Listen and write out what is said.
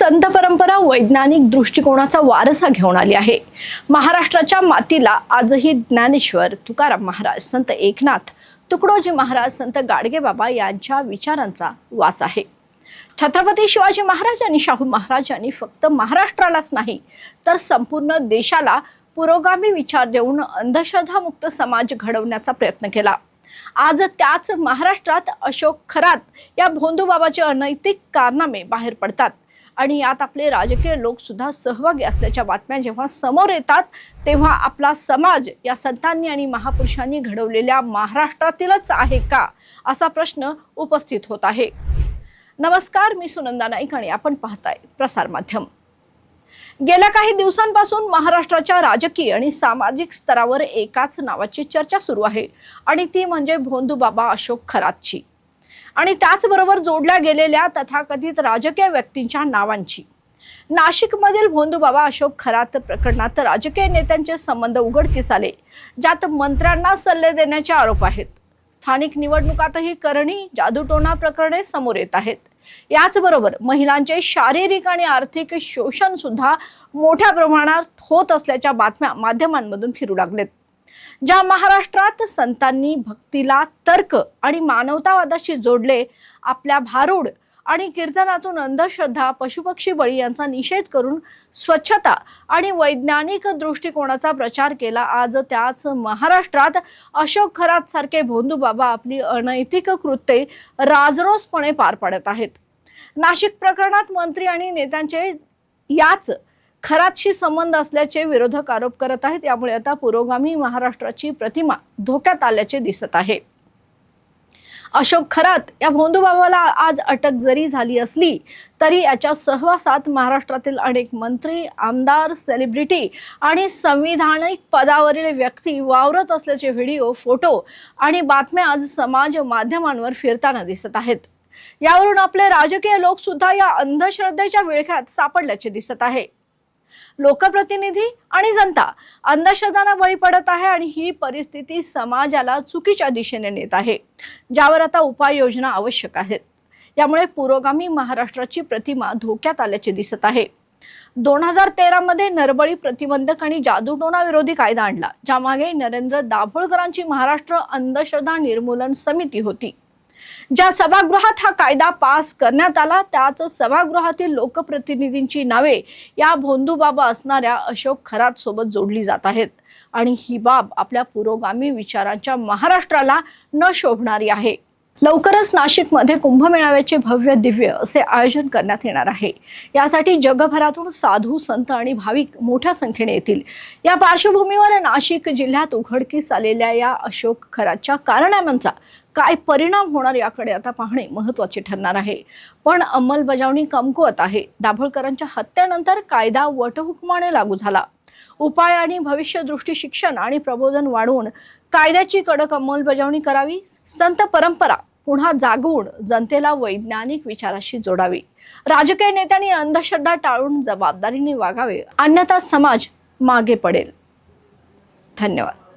संत परंपरा वैज्ञानिक दृष्टिकोनाचा वारसा घेऊन आली आहे। महाराष्ट्राच्या मातीला आजही ज्ञानेश्वर, तुकाराम महाराज, संत एकनाथ, तुकडोजी महाराज, संत गाडगेबाबा यांच्या विचारांचा वास आहे। छत्रपती शिवाजी महाराज आणि शाहू महाराज यांनी फक्त महाराष्ट्रालाच नाही तर संपूर्ण देशाला पुरोगामी विचार देऊन अंधश्रद्धा मुक्त समाज घडवण्याचा प्रयत्न केला। आज त्याच महाराष्ट्रात अशोक खरात या भोंदूबाबाचे अनैतिक कारनामे बाहेर पडतात आणि यात आपले राजकीय लोक सुद्धा सहभागी असल्याच्या बातम्या जेव्हा समोर येतात तेव्हा आपला समाज या संतांनी आणि महापुरुषांनी घडवलेल्या महाराष्ट्रातीलच आहे का असा प्रश्न उपस्थित होत आहे। नमस्कार, मी सुनंदा नाईक आणि आपण पाहताय प्रसार माध्यम। गेल्या काही दिवसांपासून महाराष्ट्राच्या राजकीय आणि सामाजिक स्तरावर एकाच नावाची चर्चा सुरू आहे आणि ती म्हणजे भोंदूबाबा अशोक खरातची आणि त्याचबरोबर जोडल्या गेलेल्या तथाकथित राजकीय व्यक्तींच्या नावांची। नाशिकमधील भोंदूबाबा अशोक खरात प्रकरणात राजकीय नेत्यांचे संबंध उघडकीस आले, ज्यात मंत्र्यांना सल्ले देण्याचे आरोप आहेत। स्थानिक निवडणुकातही करणी, जादूटोणा प्रकरणे समोर येत आहेत। याचबरोबर महिलांचे शारीरिक आणि आर्थिक शोषण सुद्धा मोठ्या प्रमाणात होत असल्याच्या बातम्या माध्यमांमधून फिरू लागलेत। ज्या महाराष्ट्रात संतांनी भक्तीला तर्क आणि मानवतावादाशी जोडले, आपल्या भारूड आणि कीर्तनातून अंधश्रद्धा, पशुपक्षी बळी यांचा निषेध करून स्वच्छता आणि वैज्ञानिक दृष्टिकोनाचा प्रचार केला, आज त्याच महाराष्ट्रात अशोक खरात सारखे भोंदूबाबा आपली अनैतिक कृत्ये राजरोसपणे पार पाडत आहेत। नाशिक प्रकरणात मंत्री आणि नेत्यांचे याच खरातशी संबंध असल्याचे विरोधक आरोप करत आहेत। यामुळे आता पुरोगामी महाराष्ट्राची प्रतिमा धोक्यात आल्याचे दिसत आहे। अशोक खरात या भोंदूबाबाला आज अटक जरी झाली असली तरी याच्या सहवासात महाराष्ट्रातील अनेक मंत्री, आमदार, सेलिब्रिटी आणि संविधानिक पदावरील व्यक्ती वावरत असल्याचे व्हिडिओ, फोटो आणि बातम्या आज समाज माध्यमांवर फिरताना दिसत आहेत। यावरून आपले राजकीय लोक सुद्धा या अंधश्रद्धेच्या विळख्यात सापडल्याचे दिसत आहे। लोकप्रतिनिधी आणि जनता अंधश्रद्धांना बळी पडत आहे आणि ही परिस्थिती समाजाला चुकीच्या दिशेने नेत आहे, ज्यावर आता उपाययोजना आवश्यक आहेत। यामुळे पुरोगामी महाराष्ट्राची प्रतिमा धोक्यात आल्याचे दिसत आहे। 2013 मध्ये नरबळी प्रतिबंधक आणि जादूटोणा विरोधी कायदा आणला, ज्यामागे नरेंद्र दाभोळकरांची महाराष्ट्र अंधश्रद्धा निर्मूलन समिती होती। ज्या सभागृहात हा कायदा पास करण्यात आला त्याच सभागृहातील लोकप्रतिनिधींची नावे या भोंदूबाबा असणाऱ्या अशोक खरात सोबत जोडली जात आहेत आणि ही बाब आपल्या पुरोगामी विचारांच्या महाराष्ट्राला न शोभणारी आहे। लवकरच नाशिकमध्ये कुंभमेळाव्याचे भव्य दिव्य असे आयोजन करण्यात येणार आहे। यासाठी जगभरातून साधू, संत आणि भाविक मोठ्या संख्येने येतील। या पार्श्वभूमीवर नाशिक जिल्ह्यात उघडकीस आलेल्या या अशोक खरातच्या कारनाम्यांचा काय परिणाम होणार याकडे आता पाहणे महत्त्वाचे ठरणार आहे। पण अंमलबजावणी कमकुवत आहे। दाभोळकरांच्या हत्येनंतर कायदा वटहुकमाने लागू झाला। उपाय आणि भविष्यदृष्टी, शिक्षण आणि प्रबोधन वाढवून कायद्याची कडक अंमलबजावणी करावी। संत परंपरा पुन्हा जागवून जनतेला वैज्ञानिक विचाराशी जोडावी। राजकीय नेत्यांनी अंधश्रद्धा टाळून जबाबदारीने वागावे, अन्यथा समाज मागे पडेल। धन्यवाद।